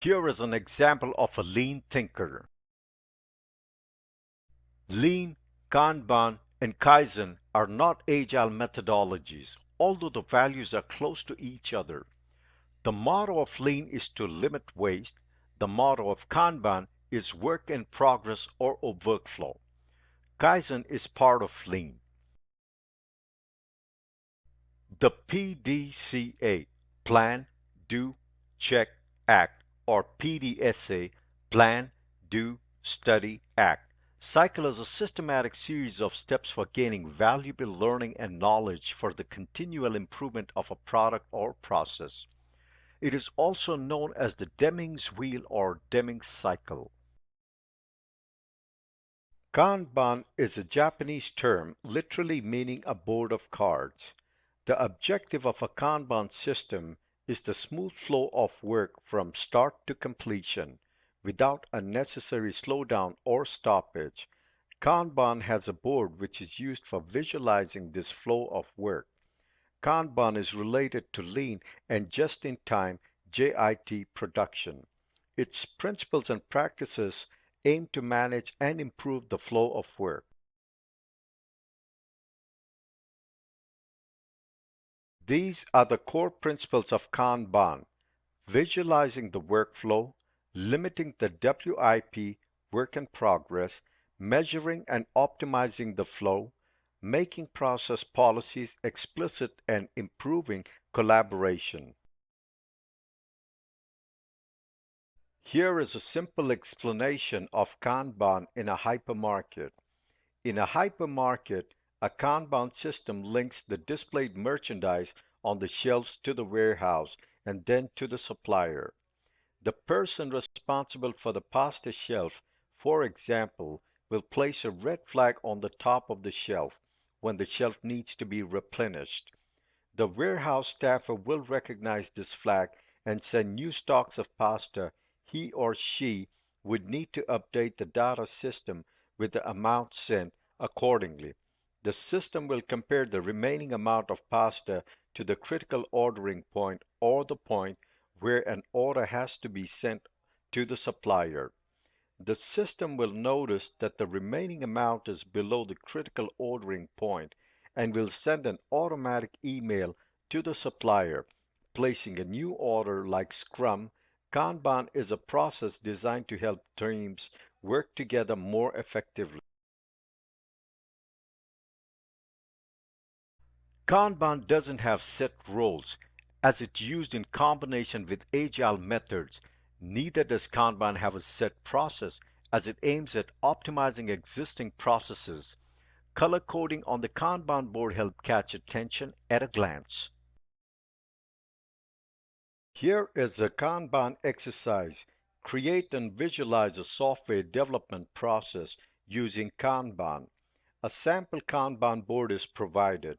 Here is an example of a lean thinker. Lean, Kanban, and Kaizen are not agile methodologies, although the values are close to each other. The motto of Lean is to limit waste. The motto of Kanban is work in progress or a workflow. Kaizen is part of Lean. The PDCA, Plan, Do, Check, Act, or PDSA, Plan, Do, Study, Act, cycle is a systematic series of steps for gaining valuable learning and knowledge for the continual improvement of a product or process. It is also known as the Deming's Wheel or Deming's Cycle. Kanban is a Japanese term literally meaning a board of cards. The objective of a Kanban system is the smooth flow of work from start to completion without unnecessary slowdown or stoppage. Kanban has a board which is used for visualizing this flow of work. Kanban is related to lean and just-in-time JIT production. Its principles and practices aim to manage and improve the flow of work. These are the core principles of Kanban: visualizing the workflow, limiting the WIP work in progress, measuring and optimizing the flow, making process policies explicit, and improving collaboration. Here is a simple explanation of Kanban in a hypermarket. In a hypermarket, a Kanban system links the displayed merchandise on the shelves to the warehouse and then to the supplier. The person responsible for the pasta shelf, for example, will place a red flag on the top of the shelf when the shelf needs to be replenished. The warehouse staffer will recognize this flag and send new stocks of pasta. He or she would need to update the data system with the amount sent accordingly. The system will compare the remaining amount of pasta to the critical ordering point or the point where an order has to be sent to the supplier. The system will notice that the remaining amount is below the critical ordering point and will send an automatic email to the supplier, placing a new order. Like Scrum, Kanban is a process designed to help teams work together more effectively. Kanban doesn't have set roles, as it's used in combination with agile methods. Neither does Kanban have a set process, as it aims at optimizing existing processes. Color coding on the Kanban board helps catch attention at a glance. Here is a Kanban exercise. Create and visualize a software development process using Kanban. A sample Kanban board is provided.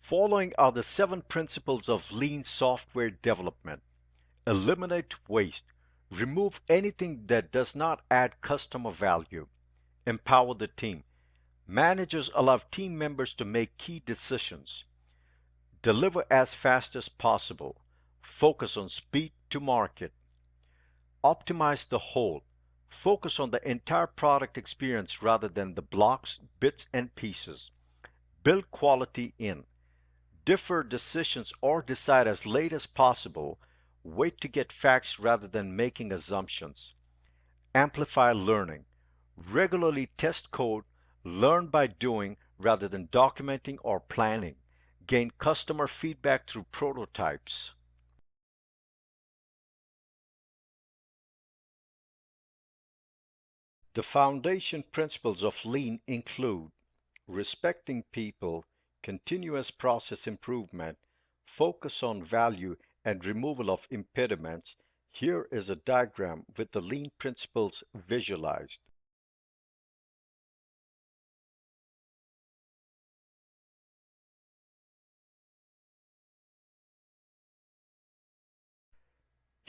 Following are the 7 principles of lean software development. Eliminate waste. Remove anything that does not add customer value. Empower the team. Managers allow team members to make key decisions. Deliver as fast as possible. Focus on speed to market. Optimize the whole. Focus on the entire product experience rather than the blocks, bits, and pieces. Build quality in. Defer decisions or decide as late as possible. Wait to get facts rather than making assumptions. Amplify learning. Regularly test code. Learn by doing rather than documenting or planning. Gain customer feedback through prototypes. The foundation principles of Lean include respecting people, continuous process improvement, focus on value, and removal of impediments. Here is a diagram with the Lean principles visualized.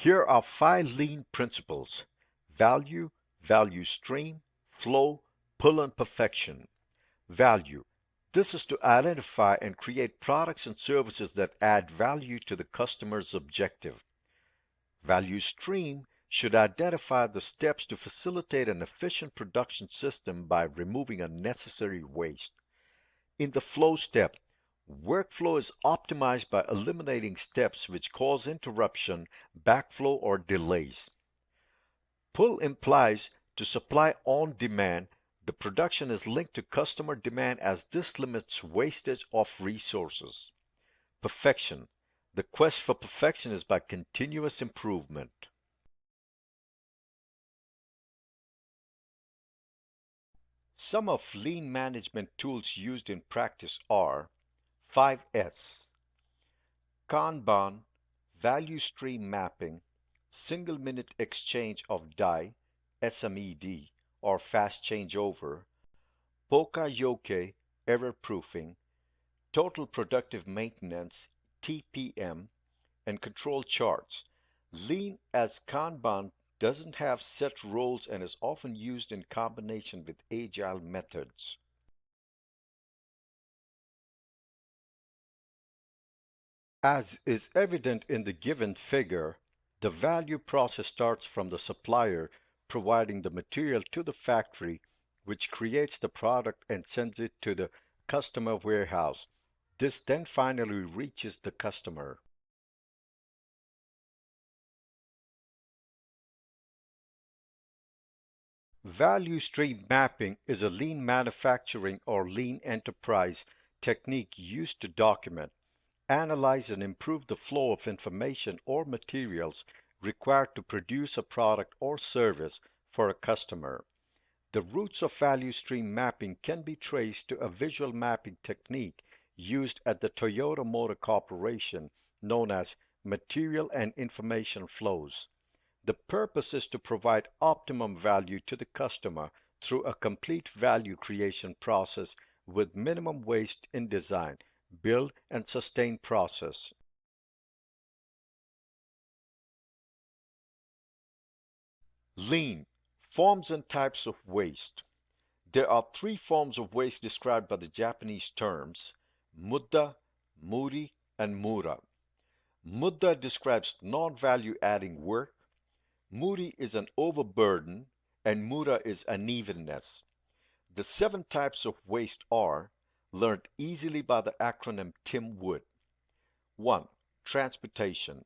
Here are 5 lean principles: value, value stream, flow, pull, and perfection. Value. This is to identify and create products and services that add value to the customer's objective. Value stream should identify the steps to facilitate an efficient production system by removing unnecessary waste. In the flow step, workflow is optimized by eliminating steps which cause interruption, backflow, or delays. Pull implies to supply on demand. The production is linked to customer demand as this limits wastage of resources. Perfection. The quest for perfection is by continuous improvement. Some of lean management tools used in practice are 5S: Kanban, value stream mapping, single minute exchange of die, SMED, or fast changeover, Poka-yoke, error proofing, total productive maintenance, TPM, and control charts. Lean as Kanban doesn't have set roles and is often used in combination with Agile methods. As is evident in the given figure, the value process starts from the supplier providing the material to the factory, which creates the product and sends it to the customer warehouse. This then finally reaches the customer. Value stream mapping is a lean manufacturing or lean enterprise technique used to document, analyze, and improve the flow of information or materials required to produce a product or service for a customer. The roots of value stream mapping can be traced to a visual mapping technique used at the Toyota Motor Corporation known as material and information flows. The purpose is to provide optimum value to the customer through a complete value creation process with minimum waste in design, build, and sustain process. Lean, forms and types of waste. There are 3 forms of waste described by the Japanese terms Mudda, Muri, and Mura. Mudda describes non-value adding work, Muri is an overburden, and Mura is unevenness. The 7 types of waste are learned easily by the acronym Tim Wood. 1. Transportation.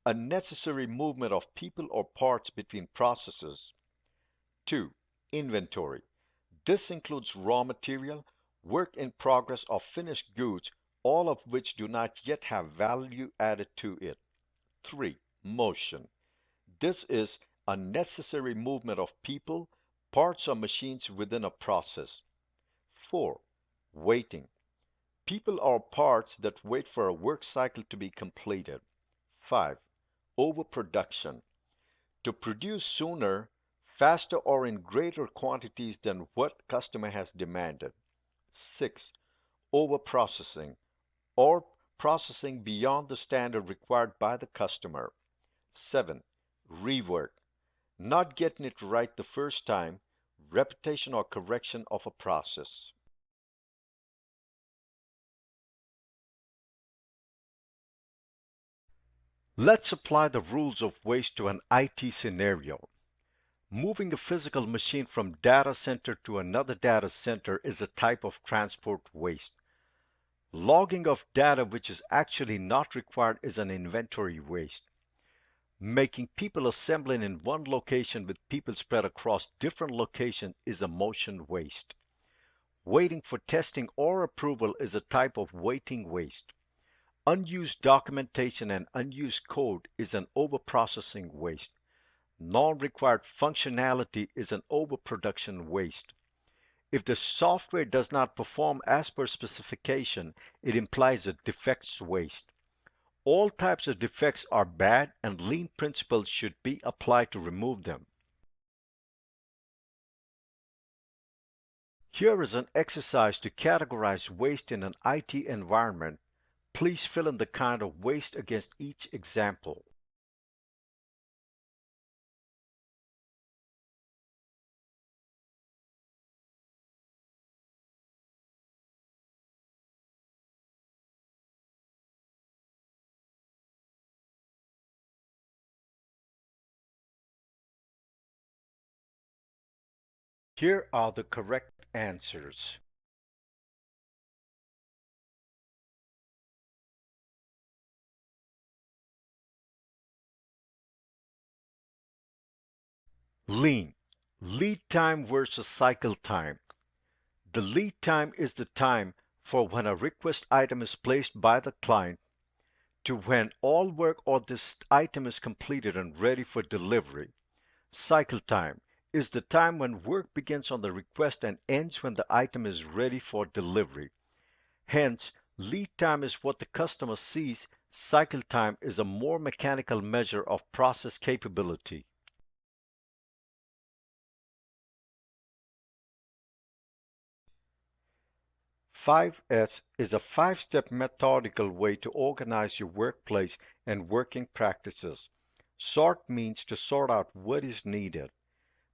Unnecessary movement of people or parts between processes. 2. Inventory. This includes raw material, work in progress, or finished goods, all of which do not yet have value added to it. 3. Motion. This is unnecessary movement of people, parts, or machines within a process. 4. Waiting. People or parts that wait for a work cycle to be completed. 5. Overproduction. To produce sooner, faster, or in greater quantities than what customer has demanded. 6. Overprocessing, or processing beyond the standard required by the customer. 7. Rework. Not getting it right the first time, repetition or correction of a process. Let's apply the rules of waste to an IT scenario. Moving a physical machine from data center to another data center is a type of transport waste. Logging of data which is actually not required is an inventory waste. Making people assembling in one location with people spread across different locations is a motion waste. Waiting for testing or approval is a type of waiting waste. Unused documentation and unused code is an overprocessing waste. Non-required functionality is an overproduction waste. If the software does not perform as per specification, it implies a defects waste. All types of defects are bad and lean principles should be applied to remove them. Here is an exercise to categorize waste in an IT environment. Please fill in the kind of waste against each example. Here are the correct answers. Lean. Lead time versus cycle time. The lead time is the time for when a request item is placed by the client to when all work on this item is completed and ready for delivery. Cycle time is the time when work begins on the request and ends when the item is ready for delivery. Hence, lead time is what the customer sees. Cycle time is a more mechanical measure of process capability. 5S is a five-step methodical way to organize your workplace and working practices. Sort means to sort out what is needed.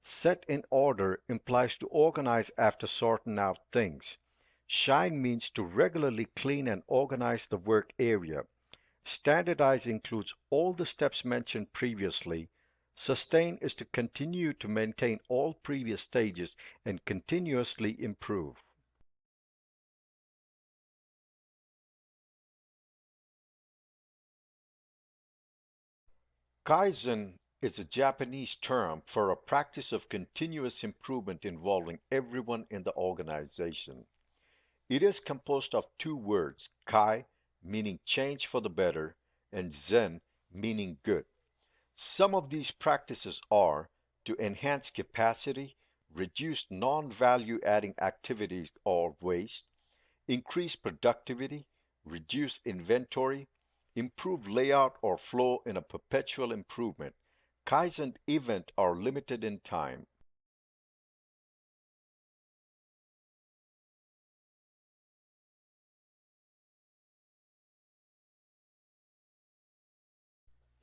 Set in order implies to organize after sorting out things. Shine means to regularly clean and organize the work area. Standardize includes all the steps mentioned previously. Sustain is to continue to maintain all previous stages and continuously improve. Kaizen is a Japanese term for a practice of continuous improvement involving everyone in the organization. It is composed of two words, kai, meaning change for the better, and zen, meaning good. Some of these practices are to enhance capacity, reduce non-value adding activities or waste, increase productivity, reduce inventory, improve layout or flow in a perpetual improvement. Kaizen events are limited in time.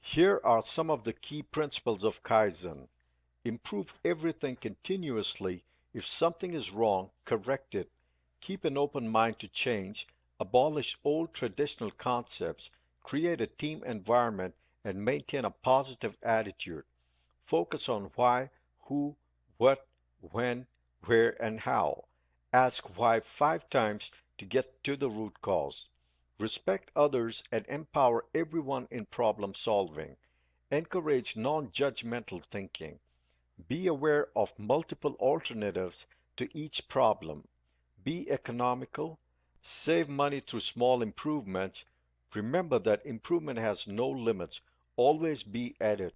Here are some of the key principles of Kaizen. Improve everything continuously. If something is wrong, correct it. Keep an open mind to change. Abolish old traditional concepts. Create a team environment and maintain a positive attitude. Focus on why, who, what, when, where, and how. Ask why 5 times to get to the root cause. Respect others and empower everyone in problem solving. Encourage non-judgmental thinking. Be aware of multiple alternatives to each problem. Be economical. Save money through small improvements. Remember that improvement has no limits. Always be at it.